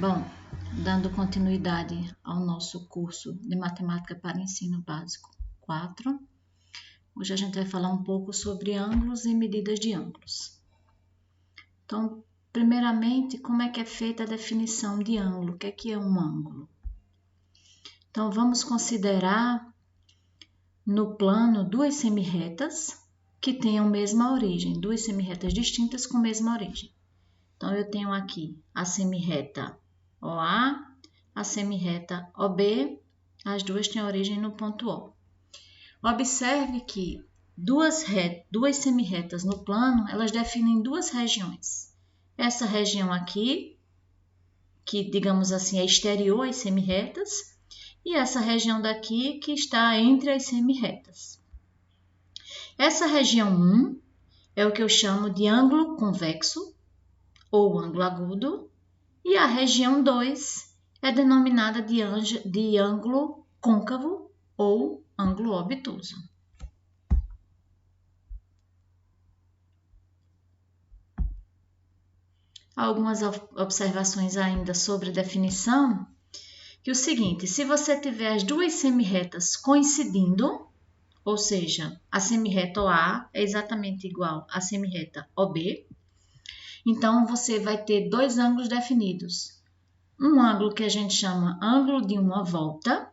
Bom, dando continuidade ao nosso curso de Matemática para Ensino Básico 4, hoje a gente vai falar um pouco sobre ângulos e medidas de ângulos. Então, primeiramente, como é que é feita a definição de ângulo? O que é um ângulo? Então, vamos considerar no plano duas semirretas que tenham mesma origem, duas semirretas distintas com mesma origem. Então, eu tenho aqui a semirreta OA, a semirreta OB, as duas têm origem no ponto O. Observe que duas semirretas no plano, elas definem duas regiões. Essa região aqui, que digamos assim é exterior às semirretas, e essa região daqui que está entre as semirretas. Essa região 1 é o que eu chamo de ângulo convexo, ou ângulo agudo, e a região 2 é denominada de ângulo côncavo ou ângulo obtuso. Algumas observações ainda sobre definição, que é o seguinte, se você tiver as duas semirretas coincidindo, ou seja, a semirreta OA é exatamente igual à semirreta OB, então você vai ter dois ângulos definidos. Um ângulo que a gente chama ângulo de uma volta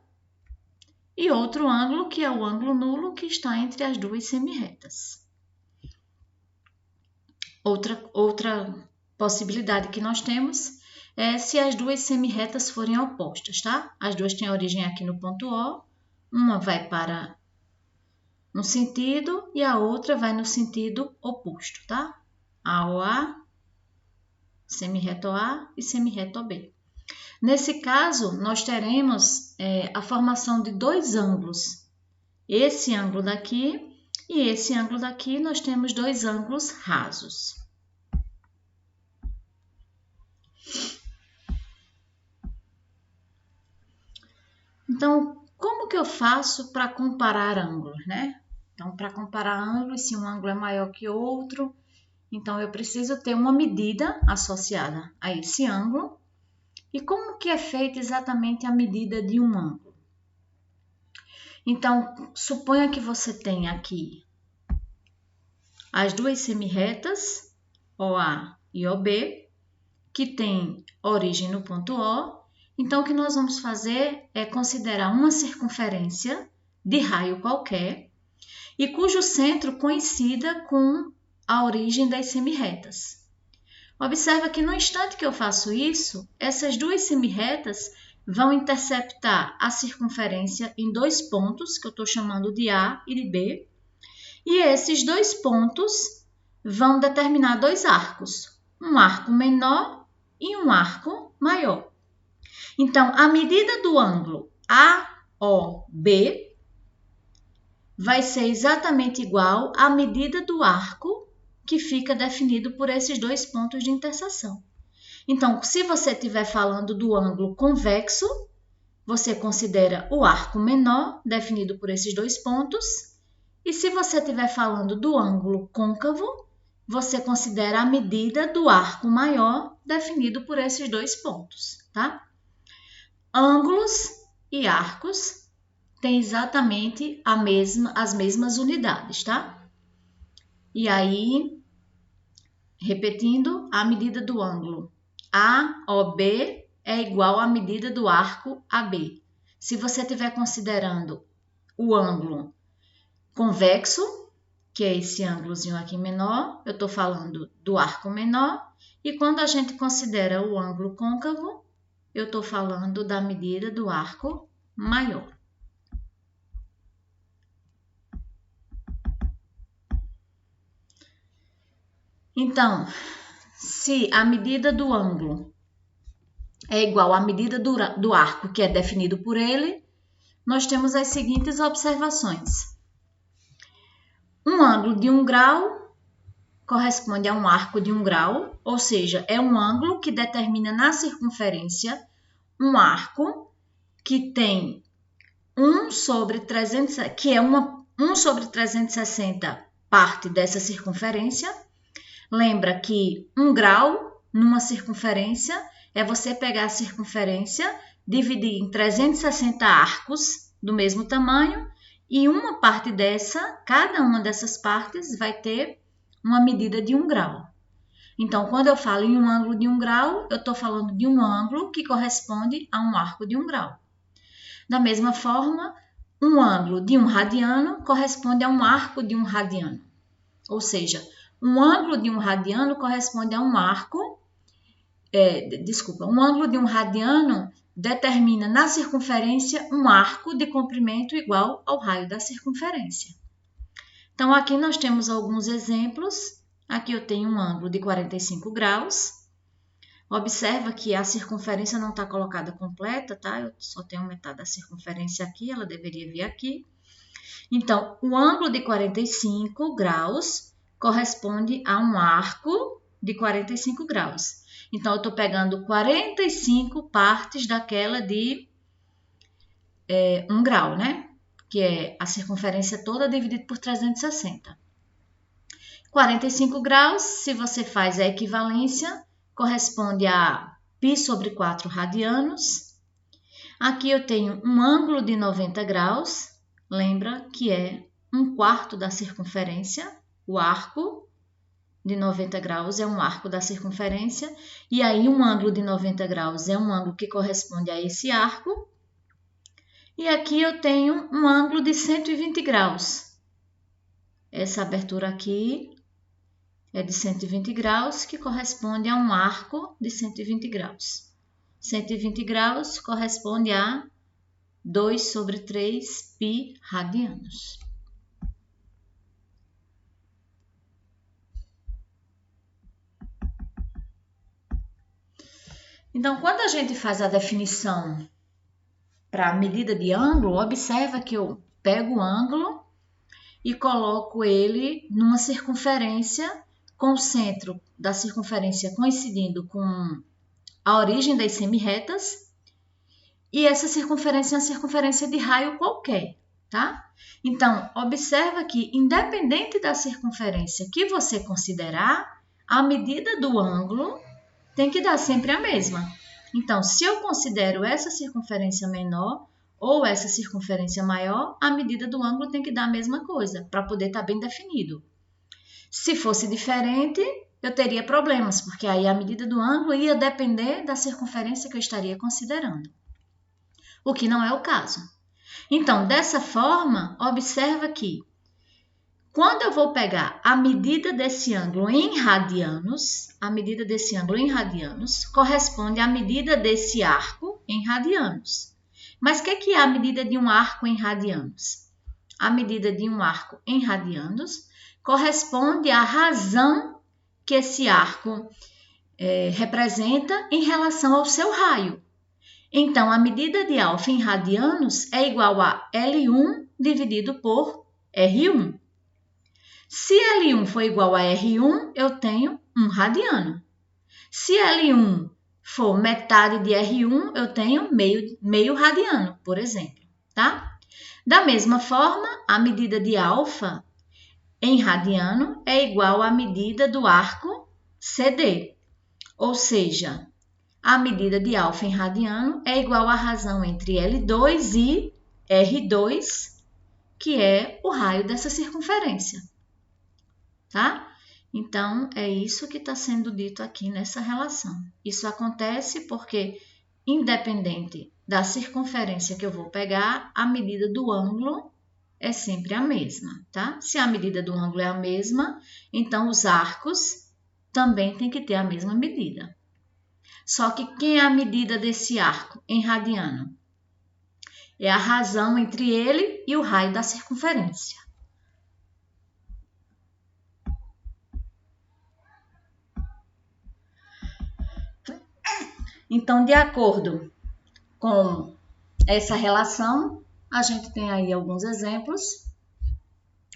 e outro ângulo que é o ângulo nulo que está entre as duas semirretas. Outra possibilidade que nós temos é se as duas semirretas forem opostas, tá? As duas têm origem aqui no ponto O, uma vai para um sentido e a outra vai no sentido oposto, tá? A OA, semirreta OA e semirreta OB. Nesse caso, nós teremos a formação de dois ângulos. Esse ângulo daqui e esse ângulo daqui, nós temos dois ângulos rasos. Então, como que eu faço para comparar ângulos, né? Então, para comparar ângulos, se um ângulo é maior que outro, então eu preciso ter uma medida associada a esse ângulo. E como que é feita exatamente a medida de um ângulo? Então, suponha que você tenha aqui as duas semirretas, OA e OB, que têm origem no ponto O. Então, o que nós vamos fazer é considerar uma circunferência de raio qualquer e cujo centro coincida com a origem das semirretas. Observa que no instante que eu faço isso, essas duas semirretas vão interceptar a circunferência em dois pontos, que eu estou chamando de A e de B, e esses dois pontos vão determinar dois arcos, um arco menor e um arco maior. Então, a medida do ângulo AOB vai ser exatamente igual à medida do arco que fica definido por esses dois pontos de interseção. Então, se você estiver falando do ângulo convexo, você considera o arco menor, definido por esses dois pontos, e se você estiver falando do ângulo côncavo, você considera a medida do arco maior, definido por esses dois pontos, tá? Ângulos e arcos têm exatamente as mesmas unidades, tá? E aí, repetindo, a medida do ângulo AOB é igual à medida do arco AB. Se você estiver considerando o ângulo convexo, que é esse ângulozinho aqui menor, eu estou falando do arco menor, e quando a gente considera o ângulo côncavo, eu estou falando da medida do arco maior. Então, se a medida do ângulo é igual à medida do arco que é definido por ele, nós temos as seguintes observações. Um ângulo de 1 grau corresponde a um arco de 1 grau, ou seja, é um ângulo que determina na circunferência um arco que tem 1 sobre 360 parte dessa circunferência. Lembra que 1 grau numa circunferência é você pegar a circunferência, dividir em 360 arcos do mesmo tamanho e uma parte cada uma dessas partes vai ter uma medida de 1 grau. Então, quando eu falo em um ângulo de 1 grau, eu estou falando de um ângulo que corresponde a um arco de 1 grau. Da mesma forma, um ângulo de 1 radiano corresponde a um arco de 1 radiano. Ou seja, um ângulo de 1 radiano corresponde a um arco. Um ângulo de 1 radiano determina na circunferência um arco de comprimento igual ao raio da circunferência. Então, aqui nós temos alguns exemplos. Aqui eu tenho um ângulo de 45 graus. Observa que a circunferência não está colocada completa, tá? Eu só tenho metade da circunferência aqui, ela deveria vir aqui. Então, o ângulo de 45 graus corresponde a um arco de 45 graus. Então, eu estou pegando 45 partes daquela de 1 grau, né? Que é a circunferência toda dividida por 360. 45 graus, se você faz a equivalência, corresponde a π sobre 4 radianos. Aqui eu tenho um ângulo de 90 graus, lembra que é 1/4 da circunferência, o arco de 90 graus é um arco da circunferência, e aí um ângulo de 90 graus é um ângulo que corresponde a esse arco. E aqui eu tenho um ângulo de 120 graus. Essa abertura aqui é de 120 graus, que corresponde a um arco de 120 graus. 120 graus corresponde a 2 sobre 3 π radianos. Então, quando a gente faz a definição para a medida de ângulo, observa que eu pego o ângulo e coloco ele numa circunferência com o centro da circunferência coincidindo com a origem das semirretas, e essa circunferência é uma circunferência de raio qualquer, tá? Então, observa que, independente da circunferência que você considerar, a medida do ângulo tem que dar sempre a mesma. Então, se eu considero essa circunferência menor ou essa circunferência maior, a medida do ângulo tem que dar a mesma coisa, para poder estar bem definido. Se fosse diferente, eu teria problemas, porque aí a medida do ângulo ia depender da circunferência que eu estaria considerando, o que não é o caso. Então, dessa forma, observa que quando eu vou pegar a medida desse ângulo em radianos, a medida desse ângulo em radianos corresponde à medida desse arco em radianos. Mas o que é a medida de um arco em radianos? A medida de um arco em radianos corresponde à razão que esse arco representa em relação ao seu raio. Então, a medida de alfa em radianos é igual a L1 dividido por R1. Se L1 for igual a R1, eu tenho 1 radiano. Se L1 for metade de R1, eu tenho meio radiano, por exemplo, tá? Da mesma forma, a medida de alfa em radiano é igual à medida do arco CD, ou seja, a medida de alfa em radiano é igual à razão entre L2 e R2, que é o raio dessa circunferência, tá? Então, é isso que está sendo dito aqui nessa relação. Isso acontece porque, independente da circunferência que eu vou pegar, a medida do ângulo é sempre a mesma, tá? Se a medida do ângulo é a mesma, então os arcos também têm que ter a mesma medida. Só que quem é a medida desse arco em radiano? É a razão entre ele e o raio da circunferência. Então, de acordo com essa relação, a gente tem aí alguns exemplos.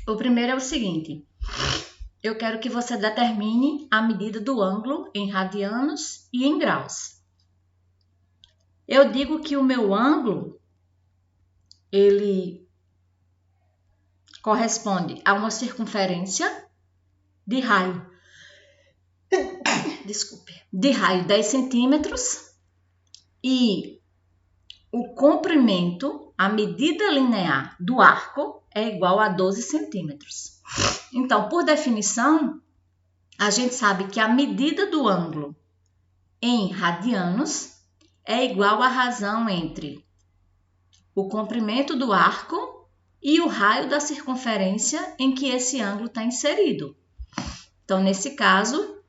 O primeiro é o seguinte: eu quero que você determine a medida do ângulo em radianos e em graus. Eu digo que o meu ângulo, ele corresponde a uma circunferência de raio, de raio 10 centímetros, e o comprimento, a medida linear do arco é igual a 12 centímetros. Então, por definição, a gente sabe que a medida do ângulo em radianos é igual à razão entre o comprimento do arco e o raio da circunferência em que esse ângulo está inserido. Então, nesse caso,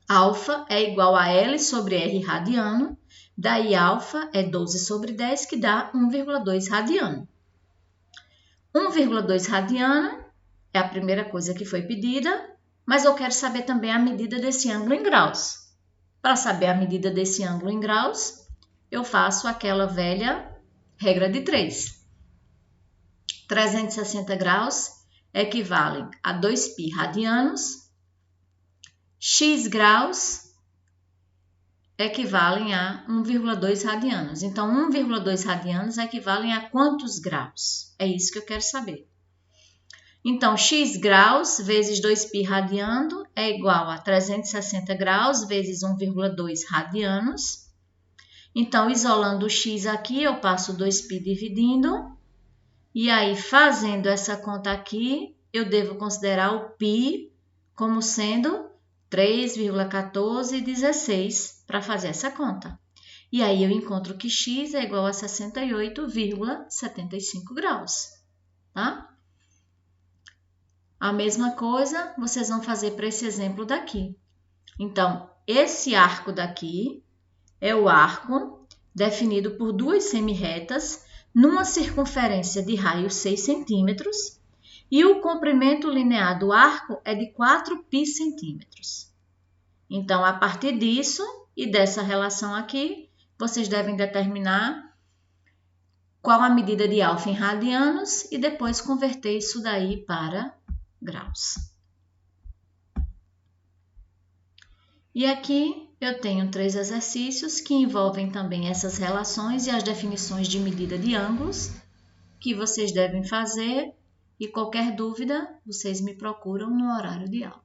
alfa é igual a L sobre R radiano, daí alfa é 12 sobre 10, que dá 1,2 radiano. 1,2 radiano é a primeira coisa que foi pedida, mas eu quero saber também a medida desse ângulo em graus. Para saber a medida desse ângulo em graus, eu faço aquela velha regra de 3. 360 graus equivalem a 2π radianos, x graus equivalem a 1,2 radianos. Então, 1,2 radianos equivalem a quantos graus? É isso que eu quero saber. Então, x graus vezes 2π radiano é igual a 360 graus vezes 1,2 radianos. Então, isolando o x aqui, eu passo 2π dividindo. E aí, fazendo essa conta aqui, eu devo considerar o π como sendo 3,1416 para fazer essa conta. E aí, eu encontro que x é igual a 68,75 graus, tá? A mesma coisa vocês vão fazer para esse exemplo daqui. Então, esse arco daqui é o arco definido por duas semirretas numa circunferência de raio 6 centímetros e o comprimento linear do arco é de 4π centímetros. Então, a partir disso e dessa relação aqui, vocês devem determinar qual a medida de alfa em radianos e depois converter isso daí para graus. E aqui eu tenho 3 exercícios que envolvem também essas relações e as definições de medida de ângulos que vocês devem fazer e qualquer dúvida vocês me procuram no horário de aula.